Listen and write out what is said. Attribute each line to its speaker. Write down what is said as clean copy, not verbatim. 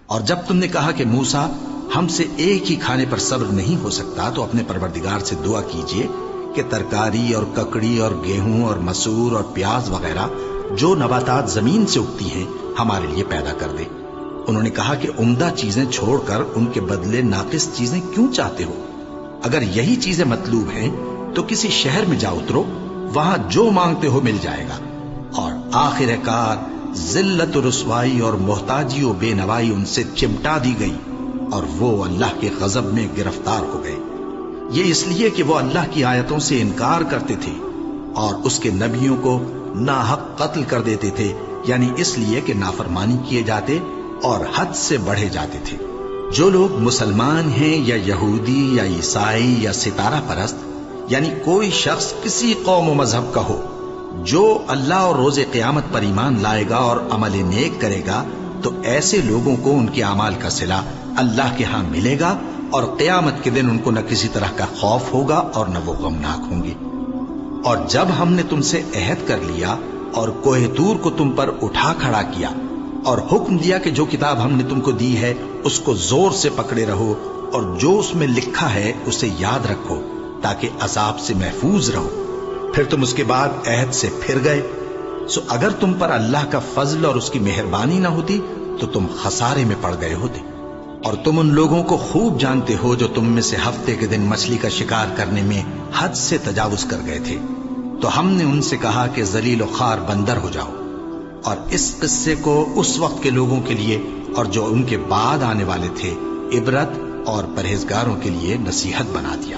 Speaker 1: اور جب تم نے کہا کہ موسیٰ ہم سے ایک ہی کھانے پر صبر نہیں ہو سکتا تو اپنے پروردگار سے دعا کیجئے کہ ترکاری اور ککڑی اور گیہوں اور مسور اور پیاز وغیرہ جو نباتات زمین سے اگتی ہیں ہمارے لیے پیدا کر دے۔ انہوں نے کہا کہ عمدہ چیزیں چھوڑ کر ان کے بدلے ناقص چیزیں کیوں چاہتے ہو؟ اگر یہی چیزیں مطلوب ہیں تو کسی شہر میں جا اترو، وہاں جو مانگتے ہو مل جائے گا۔ اور آخر کار ذلت و رسوائی اور محتاجی و بے نوائی ان سے چمٹا دی گئی اور وہ اللہ کے غضب میں گرفتار ہو گئے۔ یہ اس لیے کہ وہ اللہ کی آیتوں سے انکار کرتے تھے اور اس کے نبیوں کو ناحق قتل کر دیتے تھے، یعنی اس لیے کہ نافرمانی کیے جاتے اور حد سے بڑھے جاتے تھے۔ جو لوگ مسلمان ہیں یا یہودی یا عیسائی یا ستارہ پرست، یعنی کوئی شخص کسی قوم و مذہب کا ہو، جو اللہ اور روز قیامت پر ایمان لائے گا اور عمل نیک کرے گا تو ایسے لوگوں کو ان کے اعمال کا صلہ اللہ کے ہاں ملے گا اور قیامت کے دن ان کو نہ کسی طرح کا خوف ہوگا اور نہ وہ غمناک ہوں گے۔ اور جب ہم نے تم سے عہد کر لیا اور کوہ طور کو تم پر اٹھا کھڑا کیا اور حکم دیا کہ جو کتاب ہم نے تم کو دی ہے اس کو زور سے پکڑے رہو اور جو اس میں لکھا ہے اسے یاد رکھو تاکہ عذاب سے محفوظ رہو، پھر تم اس کے بعد عہد سے پھر گئے، سو اگر تم پر اللہ کا فضل اور اس کی مہربانی نہ ہوتی تو تم خسارے میں پڑ گئے ہوتے۔ اور تم ان لوگوں کو خوب جانتے ہو جو تم میں سے ہفتے کے دن مچھلی کا شکار کرنے میں حد سے تجاوز کر گئے تھے، تو ہم نے ان سے کہا کہ ذلیل و خوار بندر ہو جاؤ، اور اس قصے کو اس وقت کے لوگوں کے لیے اور جو ان کے بعد آنے والے تھے عبرت اور پرہیزگاروں کے لیے نصیحت بنا دیا۔